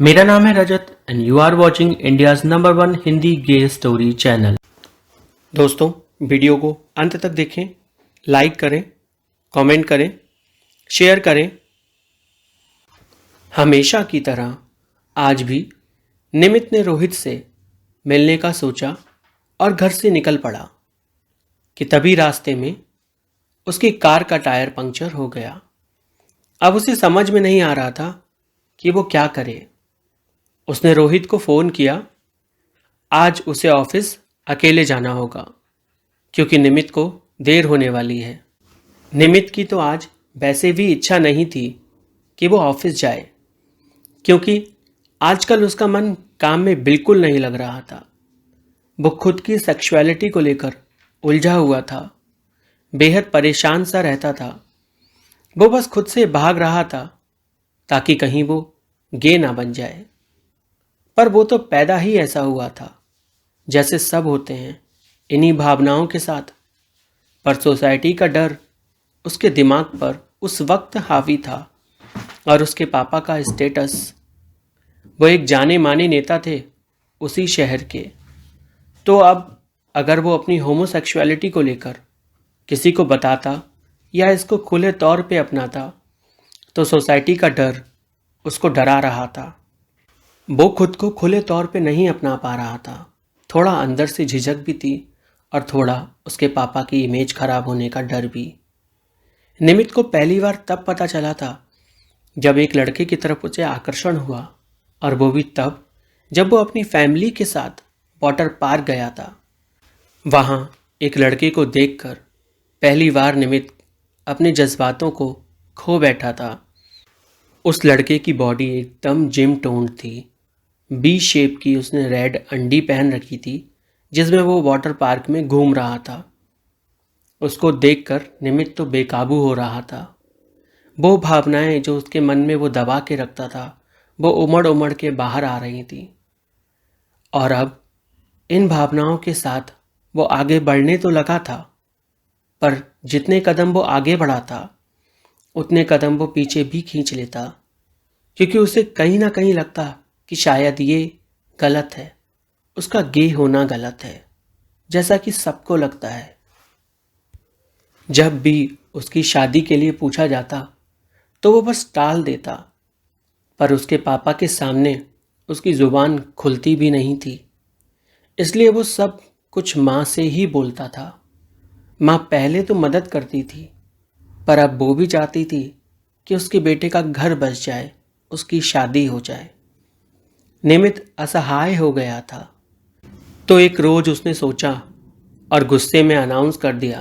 मेरा नाम है Rajat and you are watching India's number 1 Hindi gay story channel. दोस्तों, वीडियो को अंत तक देखें, लाइक करें, कमेंट करें, शेयर करें। हमेशा की तरह आज भी निमित ने रोहित से मिलने का सोचा और घर से निकल पड़ा कि तभी रास्ते में उसकी कार का टायर पंक्चर हो गया। अब उसे समझ में नहीं आ रहा था कि वो क्या करे। उसने रोहित को फ़ोन किया। आज उसे ऑफिस अकेले जाना होगा क्योंकि निमित को देर होने वाली है। निमित की तो आज वैसे भी इच्छा नहीं थी कि वो ऑफिस जाए, क्योंकि आजकल उसका मन काम में बिल्कुल नहीं लग रहा था। वो खुद की सेक्सुअलिटी को लेकर उलझा हुआ था, बेहद परेशान सा रहता था। वो बस खुद से भाग रहा था ताकि कहीं वो गे ना बन जाए। पर वो तो पैदा ही ऐसा हुआ था, जैसे सब होते हैं, इन्हीं भावनाओं के साथ। पर सोसाइटी का डर उसके दिमाग पर उस वक्त हावी था और उसके पापा का स्टेटस। वो एक जाने माने नेता थे उसी शहर के। तो अब अगर वो अपनी होमोसेक्सुअलिटी को लेकर किसी को बताता या इसको खुले तौर पे अपनाता तो सोसाइटी का डर उसको डरा रहा था। वो खुद को खुले तौर पे नहीं अपना पा रहा था। थोड़ा अंदर से झिझक भी थी और थोड़ा उसके पापा की इमेज खराब होने का डर भी। निमित को पहली बार तब पता चला था जब एक लड़के की तरफ उसे आकर्षण हुआ, और वो भी तब जब वो अपनी फैमिली के साथ वाटर पार्क गया था। वहाँ एक लड़के को देखकर पहली बार निमित अपने जज्बातों को खो बैठा था। उस लड़के की बॉडी एकदम जिम टोन्ड थी। बी शेप की उसने रेड अंडी पहन रखी थी जिसमें वो वाटर पार्क में घूम रहा था। उसको देखकर निमित तो बेकाबू हो रहा था। वो भावनाएं जो उसके मन में वो दबा के रखता था, वो उमड़ उमड़ के बाहर आ रही थी। और अब इन भावनाओं के साथ वो आगे बढ़ने तो लगा था, पर जितने कदम वो आगे बढ़ा था उतने कदम वो पीछे भी खींच लेता, क्योंकि उसे कहीं ना कहीं लगता कि शायद ये गलत है, उसका गे होना गलत है, जैसा कि सबको लगता है। जब भी उसकी शादी के लिए पूछा जाता तो वो बस टाल देता, पर उसके पापा के सामने उसकी जुबान खुलती भी नहीं थी। इसलिए वो सब कुछ माँ से ही बोलता था। माँ पहले तो मदद करती थी, पर अब वो भी चाहती थी कि उसके बेटे का घर बस जाए, उसकी शादी हो जाए। निमित असहाय हो गया था। तो एक रोज उसने सोचा और गुस्से में अनाउंस कर दिया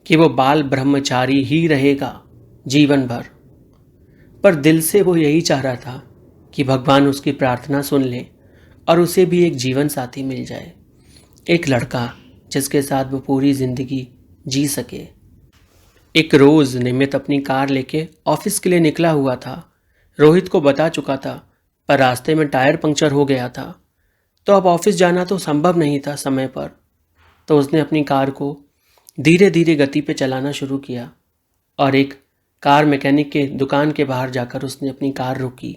कि वो बाल ब्रह्मचारी ही रहेगा जीवन भर। पर दिल से वो यही चाह रहा था कि भगवान उसकी प्रार्थना सुन ले और उसे भी एक जीवन साथी मिल जाए, एक लड़का जिसके साथ वो पूरी जिंदगी जी सके। एक रोज निमित अपनी कार लेके ऑफिस के लिए निकला हुआ था। रोहित को बता चुका था, पर रास्ते में टायर पंक्चर हो गया था, तो अब ऑफिस जाना तो संभव नहीं था समय पर। तो उसने अपनी कार को धीरे धीरे गति पे चलाना शुरू किया और एक कार मैकेनिक के दुकान के बाहर जाकर उसने अपनी कार रोकी।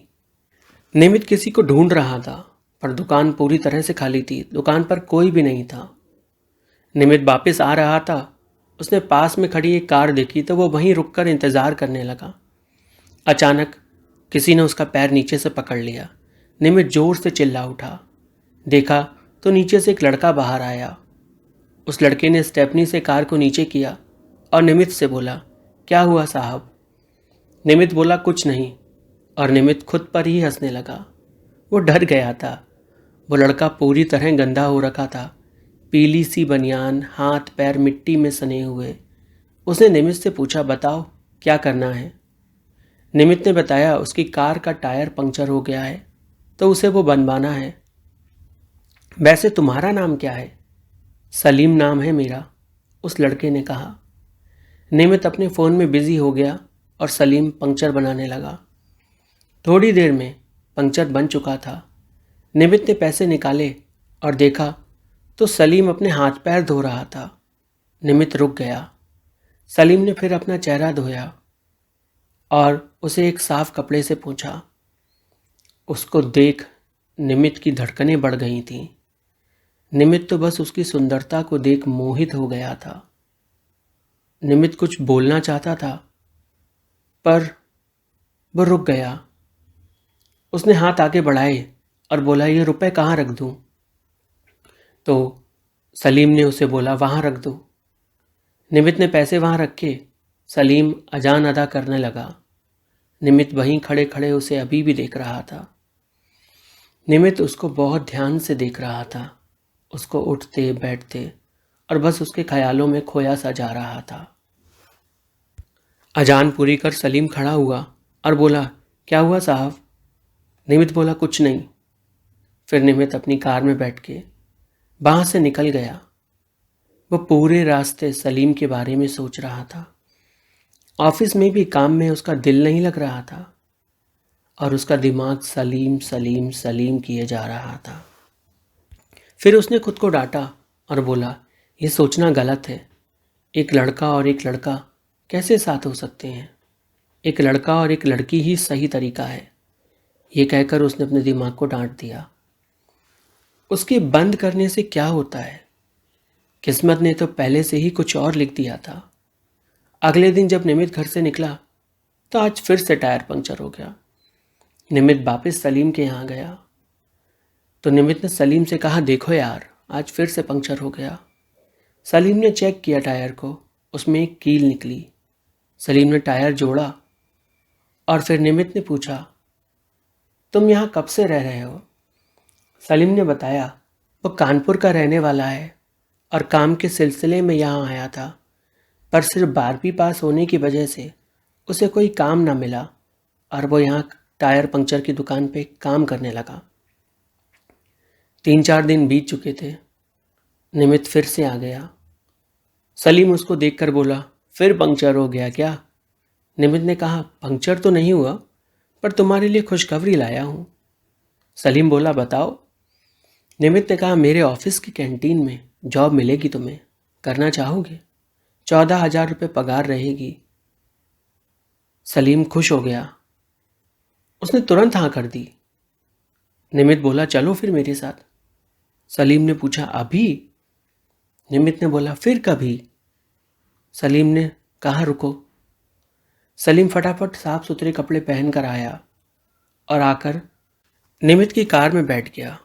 निमित किसी को ढूंढ रहा था, पर दुकान पूरी तरह से खाली थी, दुकान पर कोई भी नहीं था। निमित वापस आ रहा था। उसने पास में खड़ी एक कार देखी तो वो वहीं रुककर इंतजार करने लगा। अचानक किसी ने उसका पैर नीचे से पकड़ लिया। निमित जोर से चिल्ला उठा। देखा तो नीचे से एक लड़का बाहर आया। उस लड़के ने स्टेपनी से कार को नीचे किया और निमित से बोला, क्या हुआ साहब? निमित बोला, कुछ नहीं, और निमित खुद पर ही हंसने लगा। वो डर गया था। वो लड़का पूरी तरह गंदा हो रखा था, पीली सी बनियान, हाथ पैर मिट्टी में सने हुए। उसने निमित से पूछा, बताओ क्या करना है? निमित ने बताया उसकी कार का टायर पंक्चर हो गया है तो उसे वो बनवाना है। वैसे तुम्हारा नाम क्या है? सलीम नाम है मेरा, उस लड़के ने कहा। निमित अपने फ़ोन में बिजी हो गया और सलीम पंक्चर बनाने लगा। थोड़ी देर में पंक्चर बन चुका था। निमित ने पैसे निकाले और देखा तो सलीम अपने हाथ पैर धो रहा था। निमित रुक गया। सलीम ने फिर अपना चेहरा धोया और उसे एक साफ कपड़े से पूछा, उसको देख निमित की धड़कनें बढ़ गई थीं। निमित तो बस उसकी सुंदरता को देख मोहित हो गया था। निमित कुछ बोलना चाहता था, पर वो रुक गया। उसने हाथ आगे बढ़ाए और बोला, ये रुपए कहाँ रख दूं? तो सलीम ने उसे बोला, वहां रख दो। निमित ने पैसे वहां रखे। सलीम अजान अदा करने लगा। निमित वहीं खड़े खड़े उसे अभी भी देख रहा था। निमित उसको बहुत ध्यान से देख रहा था, उसको उठते बैठते, और बस उसके ख्यालों में खोया सा जा रहा था। अजान पूरी कर सलीम खड़ा हुआ और बोला, क्या हुआ साहब? निमित बोला, कुछ नहीं। फिर निमित अपनी कार में बैठ के वहां से निकल गया। वो पूरे रास्ते सलीम के बारे में सोच रहा था। ऑफिस में भी काम में उसका दिल नहीं लग रहा था और उसका दिमाग सलीम सलीम सलीम किए जा रहा था। फिर उसने खुद को डांटा और बोला, यह सोचना गलत है। एक लड़का और एक लड़का कैसे साथ हो सकते हैं? एक लड़का और एक लड़की ही सही तरीका है। ये कहकर उसने अपने दिमाग को डांट दिया। उसके बंद करने से क्या होता है? किस्मत ने तो पहले से ही कुछ और लिख दिया था। अगले दिन जब निमित घर से निकला तो आज फिर से टायर पंक्चर हो गया। निमित वापस सलीम के यहाँ गया तो निमित ने सलीम से कहा, देखो यार, आज फिर से पंक्चर हो गया। सलीम ने चेक किया टायर को, उसमें एक कील निकली। सलीम ने टायर जोड़ा और फिर निमित ने पूछा, तुम यहाँ कब से रह रहे हो? सलीम ने बताया, वो कानपुर का रहने वाला है और काम के सिलसिले में यहाँ आया था, पर सिर्फ 12वीं पास होने की वजह से उसे कोई काम ना मिला और वो यहाँ टायर पंक्चर की दुकान पे काम करने लगा। 3-4 दिन बीत चुके थे। निमित फिर से आ गया। सलीम उसको देखकर बोला, फिर पंक्चर हो गया क्या? निमित ने कहा, पंक्चर तो नहीं हुआ, पर तुम्हारे लिए खुशखबरी लाया हूँ। सलीम बोला, बताओ। निमित ने कहा, मेरे ऑफिस की कैंटीन में जॉब मिलेगी तुम्हें, करना चाहोगे? 14,000 रुपये पगार रहेगी। सलीम खुश हो गया। उसने तुरंत हाँ कर दी। निमित बोला, चलो फिर मेरे साथ। सलीम ने पूछा, अभी? निमित ने बोला, फिर कभी? सलीम ने कहा, रुको। सलीम फटाफट साफ सुथरे कपड़े पहनकर आया और आकर निमित की कार में बैठ गया।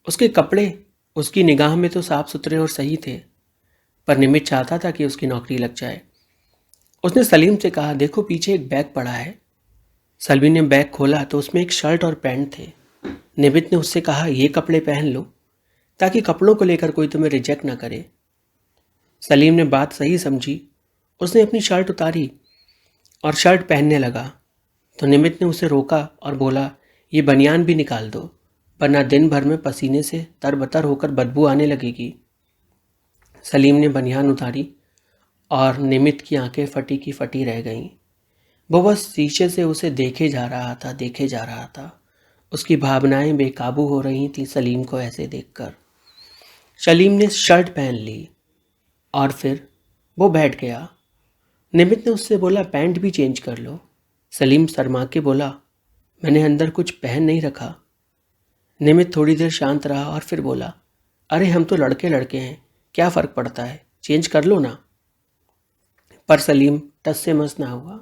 उसके कपड़े उसकी निगाह में तो साफ सुथरे और सही थे, पर निमित चाहता था कि उसकी नौकरी लग जाए। उसने सलीम से कहा, देखो पीछे एक बैग पड़ा है। सलीम ने बैग खोला तो उसमें एक शर्ट और पैंट थे। निमित ने उससे कहा, ये कपड़े पहन लो ताकि कपड़ों को लेकर कोई तुम्हें रिजेक्ट ना करे। सलीम ने बात सही समझी। उसने अपनी शर्ट उतारी और शर्ट पहनने लगा तो निमित ने उसे रोका और बोला, ये बनियान भी निकाल दो, वरना दिन भर में पसीने से तरबतर होकर बदबू आने लगेगी। सलीम ने बनियान उतारी और निमित की आंखें फटी की फटी रह गईं। वो बस शीशे से उसे देखे जा रहा था। उसकी भावनाएं बेकाबू हो रही थी सलीम को ऐसे देखकर। सलीम ने शर्ट पहन ली और फिर वो बैठ गया। निमित ने उससे बोला, पैंट भी चेंज कर लो। सलीम शर्मा के बोला, मैंने अंदर कुछ पहन नहीं रखा। निमित थोड़ी देर शांत रहा और फिर बोला, अरे हम तो लड़के लड़के हैं, क्या फ़र्क पड़ता है, चेंज कर लो ना। पर सलीम टस से मस ना हुआ।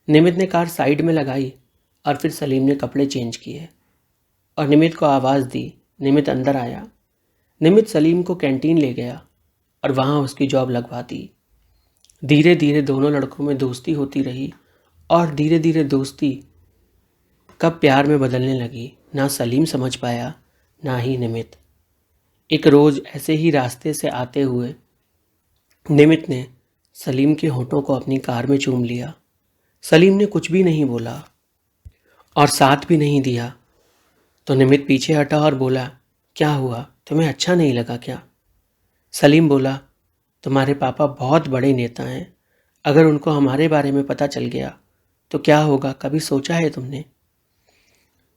निमित ने कार साइड में लगाई और फिर सलीम ने कपड़े चेंज किए और निमित को आवाज़ दी। निमित अंदर आया। निमित सलीम को कैंटीन ले गया और वहाँ उसकी जॉब लगवा दी। धीरे धीरे दोनों लड़कों में दोस्ती होती रही और धीरे धीरे दोस्ती कब प्यार में बदलने लगी, ना सलीम समझ पाया ना ही निमित। एक रोज़ ऐसे ही रास्ते से आते हुए निमित ने सलीम के होठों को अपनी कार में चूम लिया। सलीम ने कुछ भी नहीं बोला और साथ भी नहीं दिया तो निमित पीछे हटा और बोला, क्या हुआ, तुम्हें अच्छा नहीं लगा क्या? सलीम बोला, तुम्हारे पापा बहुत बड़े नेता हैं, अगर उनको हमारे बारे में पता चल गया तो क्या होगा, कभी सोचा है तुमने?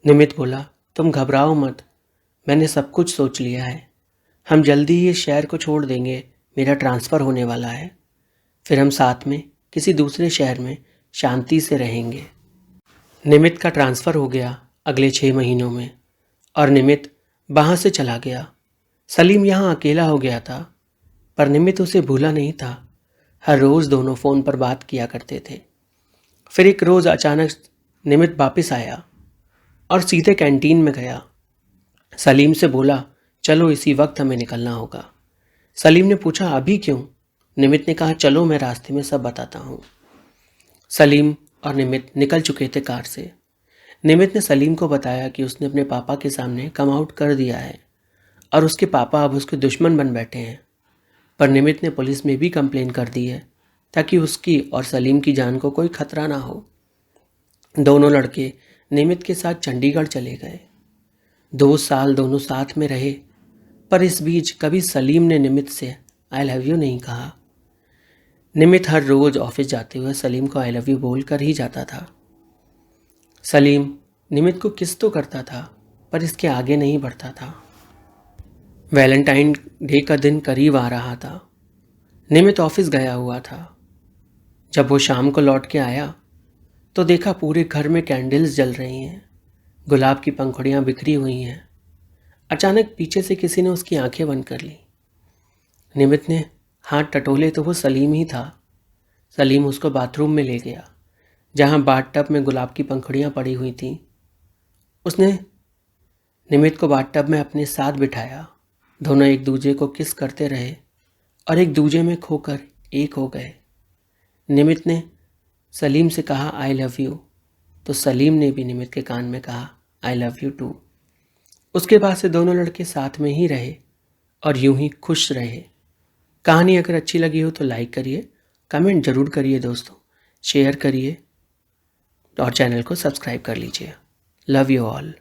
निमित बोला, तुम घबराओ मत, मैंने सब कुछ सोच लिया है। हम जल्दी ही इस शहर को छोड़ देंगे, मेरा ट्रांसफ़र होने वाला है। फिर हम साथ में किसी दूसरे शहर में शांति से रहेंगे। निमित का ट्रांसफ़र हो गया अगले 6 महीनों में और निमित वहाँ से चला गया। सलीम यहाँ अकेला हो गया था, पर निमित उसे भूला नहीं था। हर रोज़ दोनों फ़ोन पर बात किया करते थे। फिर एक रोज़ अचानक निमित वापस आया और सीधे कैंटीन में गया। सलीम से बोला, चलो इसी वक्त हमें निकलना होगा। सलीम ने पूछा, अभी क्यों? निमित ने कहा, चलो मैं रास्ते में सब बताता हूँ। सलीम और निमित निकल चुके थे कार से। निमित ने सलीम को बताया कि उसने अपने पापा के सामने कम आउट कर दिया है और उसके पापा अब उसके दुश्मन बन बैठे हैं। पर निमित ने पुलिस में भी कंप्लेन कर दी है ताकि उसकी और सलीम की जान को कोई खतरा ना हो। दोनों लड़के निमित के साथ चंडीगढ़ चले गए। 2 साल दोनों साथ में रहे, पर इस बीच कभी सलीम ने निमित से आई लव यू नहीं कहा। निमित हर रोज ऑफिस जाते हुए सलीम को आई लव यू बोल कर ही जाता था। सलीम निमित को किस तो करता था, पर इसके आगे नहीं बढ़ता था। वैलेंटाइन डे का दिन करीब आ रहा था। निमित ऑफिस गया हुआ था। जब वो शाम को लौट के आया तो देखा पूरे घर में कैंडल्स जल रही हैं, गुलाब की पंखुड़ियां बिखरी हुई हैं। अचानक पीछे से किसी ने उसकी आंखें बंद कर ली। निमित ने हाथ टटोले तो वो सलीम ही था। सलीम उसको बाथरूम में ले गया, जहां बाथटब में गुलाब की पंखुड़ियां पड़ी हुई थीं। उसने निमित को बाथटब में अपने साथ बिठाया। दोनों एक दूसरे को किस करते रहे और एक दूसरे में खोकर एक हो गए। निमित ने सलीम से कहा आई लव यू, तो सलीम ने भी निमित के कान में कहा आई लव यू टू। उसके बाद से दोनों लड़के साथ में ही रहे और यूं ही खुश रहे। कहानी अगर अच्छी लगी हो तो लाइक करिए, कमेंट जरूर करिए दोस्तों, शेयर करिए और चैनल को सब्सक्राइब कर लीजिए। Love you all.